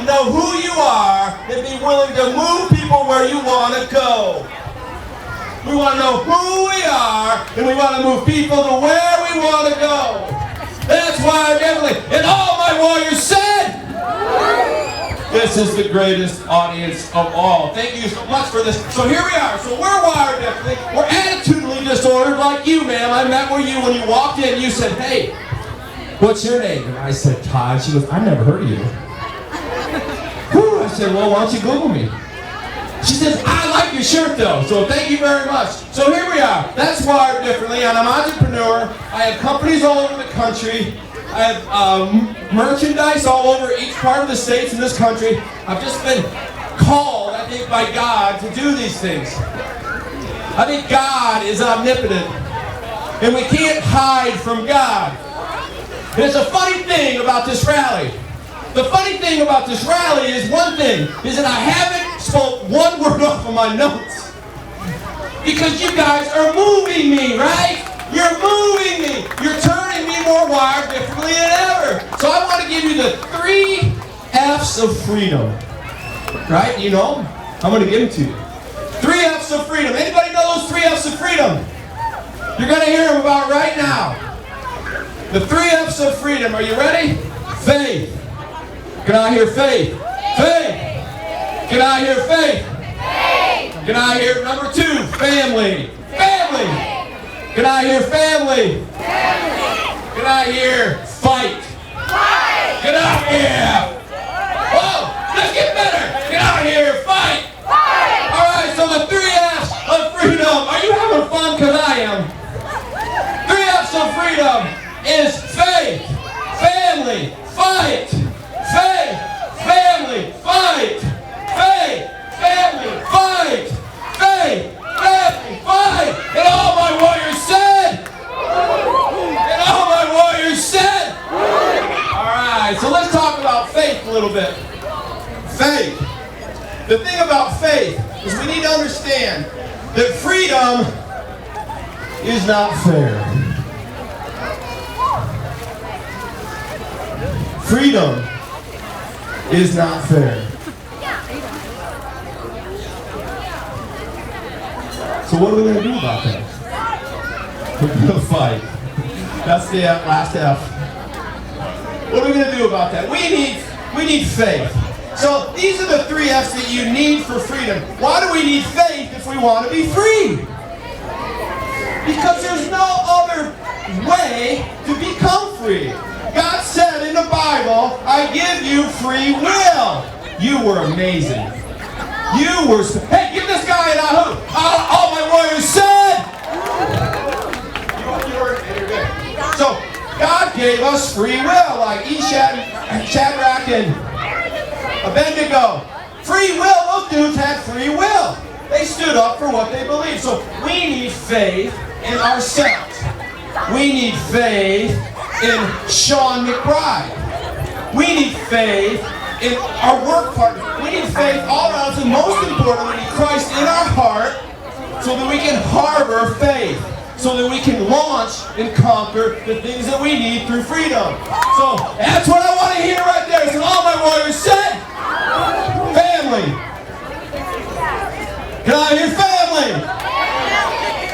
know who you are and be willing to move people where you want to go. We want to know who we are, and we want to move people to where we want to go. That's why I'm definitely, and all my warriors said, this is the greatest audience of all. Thank you so much for this. So here we are. So we're wired differently. We're attitudinally disordered like you, ma'am. I met with you when you walked in. You said, hey, what's your name? And I said, Todd. She goes, I've never heard of you. Whew. I said, well, why don't you Google me? She says, I like your shirt though, so thank you very much. So here we are. That's wired differently, and I'm an entrepreneur. I have companies all over the country. I have merchandise all over each part of the states in this country. I've just been called, I think, by God to do these things. I think God is omnipotent, and we can't hide from God. And it's a funny thing about this rally. The funny thing about this rally is one thing, is that I haven't spoke one word off of my notes. Because you guys are moving me, right? You're moving me. You're turning me more wired differently than ever. So I want to give you the 3 F's of freedom. Right? You know? I'm going to give them to you. 3 F's of freedom. Anybody know those 3 F's of freedom? You're going to hear them about right now. The 3 F's of freedom. Are you ready? Faith. Can I hear faith? Faith. Can I hear faith? Faith. Can I hear number 2? Family. Family. Can I hear family? Family. Can I hear fight? Fight. Can I hear? Whoa, let's get better. Can I hear fight? Fight. All right, so the 3 F's of freedom. Are you having fun? Because I am. 3 F's of freedom is faith, family, fight. Faith, family, fight. Faith, family, fight. Faith, family, fight. And all my warriors said. And all my warriors said. All right, so let's talk about faith a little bit. Faith. The thing about faith is we need to understand that freedom is not fair. Freedom is not fair. So what are we going to do about that? We're going to fight. That's the last F. What are we going to do about that? We need faith. So these are the 3 F's that you need for freedom. Why do we need faith if we want to be free? Because there's no other way to become free. God said in the Bible, I give you free will. You were amazing. You were, hey, give this guy an ahoo. All my warriors said. You're good. So, God gave us free will, like Shadrach and Abednego. Free will, those dudes had free will. They stood up for what they believed. So, we need faith in ourselves. We need faith in Sean McBride. We need faith in our work partner. We need faith all around us, and most importantly, we need Christ in our heart so that we can harbor faith, so that we can launch and conquer the things that we need through freedom. So that's what I want to hear right there. So all my warriors said, family. Can I hear family?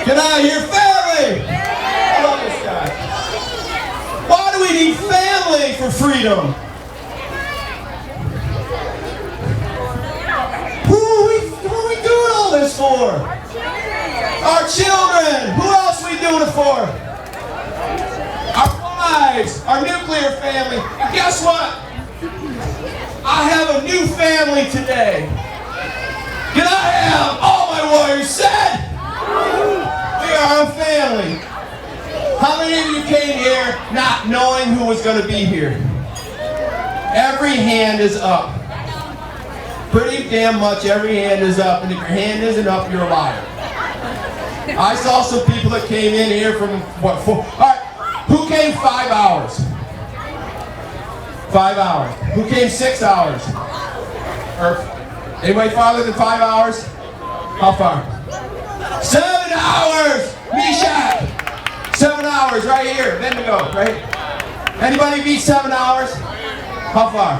Can I hear family? I love this guy. Why do we need family for freedom? Who are we doing all this for? Our children. Who else are we doing it for? Our wives, our nuclear family. And guess what? I have a new family today. Can I have all my warriors said? We are a family. How many of you came here not knowing who was going to be here? Every hand is up. Pretty damn much every hand is up. And if your hand isn't up, you're a liar. I saw some people that came in here from, what, 4? All right, who came 5 hours? 5 hours. Who came 6 hours? Or anybody farther than 5 hours? How far? 7 hours! Meshach! 7 hours right here. Then we go, right? Anybody beat 7 hours? How far?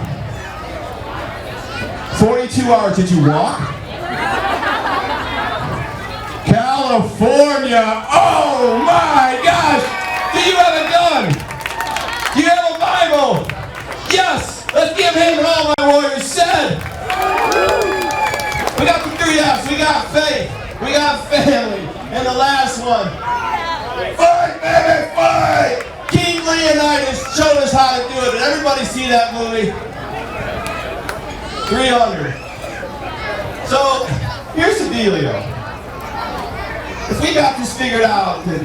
42 hours. Did you walk? California. Oh my gosh. Do you have a gun? Do you have a Bible? Yes. Let's give him and all my warriors said. We got the 3 F's. We got faith. We got family. And the last one. Fight, baby, fight! King Leonidas showed us how to do it. Did everybody see that movie? 300. So, here's the dealio. If we got this figured out that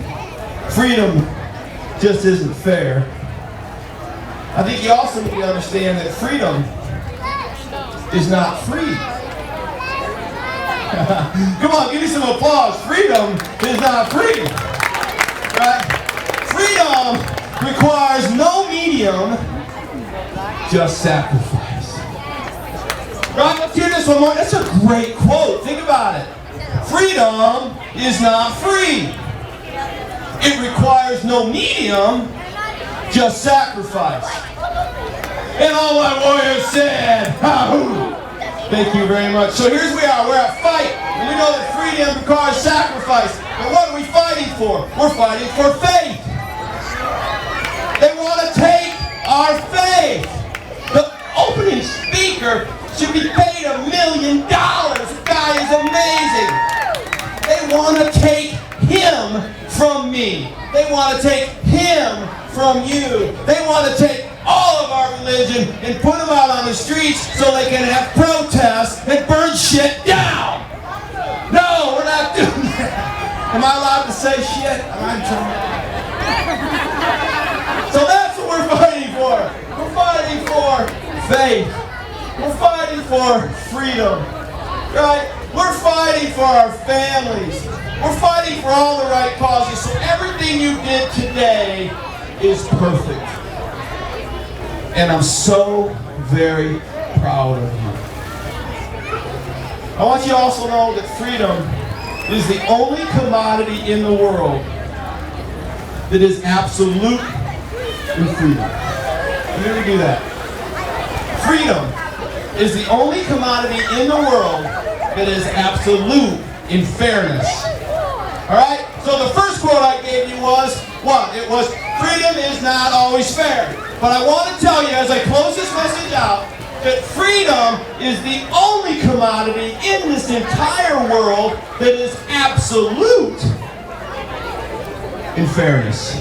freedom just isn't fair, I think you also need to understand that freedom is not free. Come on, give me some applause. Freedom is not free. Right? Freedom requires no medium, just sacrifice. Right? Let's hear this one more. That's a great quote. Think about it. Freedom is not free. It requires no medium, just sacrifice. And all my warriors said, "Hahoo!" Thank you very much. So here's we are. We're at fight. And we know that freedom requires sacrifice. And what are we fighting for? We're fighting for faith. They want to take our faith. The opening speaker should be paid $1 million. The guy is amazing. They want to take him from me. They want to take him from you. They want to take all of our religion and put them out on the streets so they can have protests and burn shit down. No, we're not doing that. Am I allowed to say shit? I'm trying. So that's what we're fighting for. We're fighting for faith. We're fighting for freedom. Right? We're fighting for our families. We're fighting for all the right causes. So everything you did today is perfect. And I'm so very proud of you. I want you to also know that freedom is the only commodity in the world that is absolute in freedom. Let me do that. Freedom is the only commodity in the world that is absolute in fairness. Alright? So the first quote I gave you was, what? It was, freedom is not always fair. But I want to tell you as I close this message out that freedom is the only commodity in this entire world that is absolute in fairness.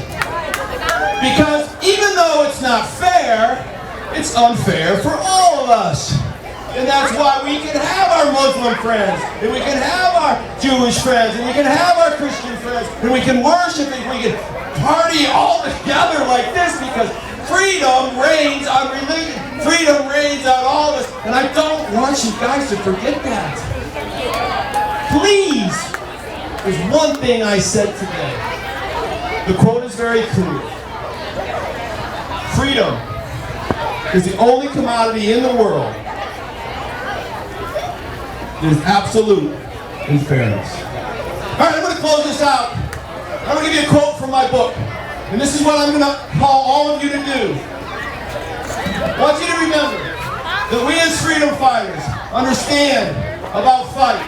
Because even though it's not fair, it's unfair for all of us. And that's why we can have our Muslim friends, and we can have our Jewish friends, and we can have our Christian friends, and we can worship, and we can party all together like this, because freedom reigns on religion. Freedom reigns on all of us. And I don't want you guys to forget that. Please. There's one thing I said today. The quote is very clear. Freedom is the only commodity in the world that is absolute in fairness. All right, I'm going to close this out. I'm going to give you a quote from my book. And this is what I'm going to call all of you to do. I want you to remember that we as freedom fighters understand about fight.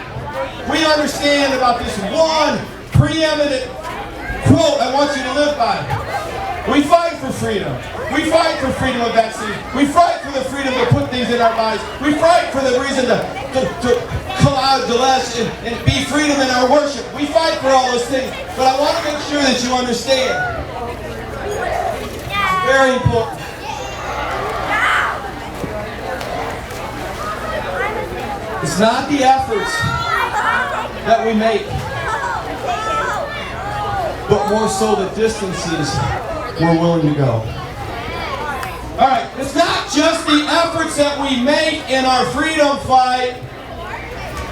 We understand about this one preeminent quote I want you to live by. We fight for freedom. We fight for freedom of vaccine. We fight for the freedom to put things in our bodies. We fight for the reason to come out of and be freedom in our worship. We fight for all those things. But I want to make sure that you understand. It's very important. It's not the efforts that we make, but more so the distances we're willing to go. All right, it's not just the efforts that we make in our freedom fight.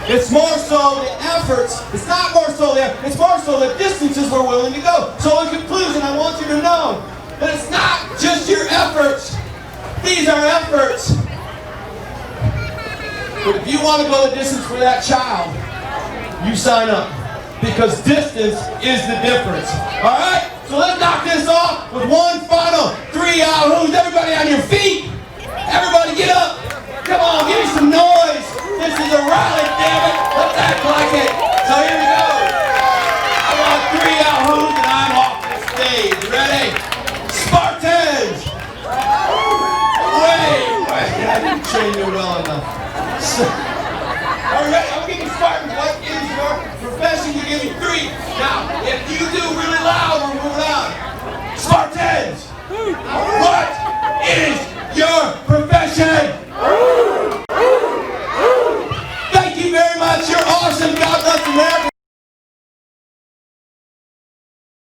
It's more so the efforts. It's not more so the efforts. It's more so the distances we're willing to go. So in conclusion, I want you to know that it's not just your efforts. These are efforts. But if you want to go the distance for that child, you sign up. Because distance is the difference. All right? So let's knock this off with one final 3 yahoos. Everybody on your feet. Everybody get up. Come on, give me some noise. I didn't train you well enough. So, all right.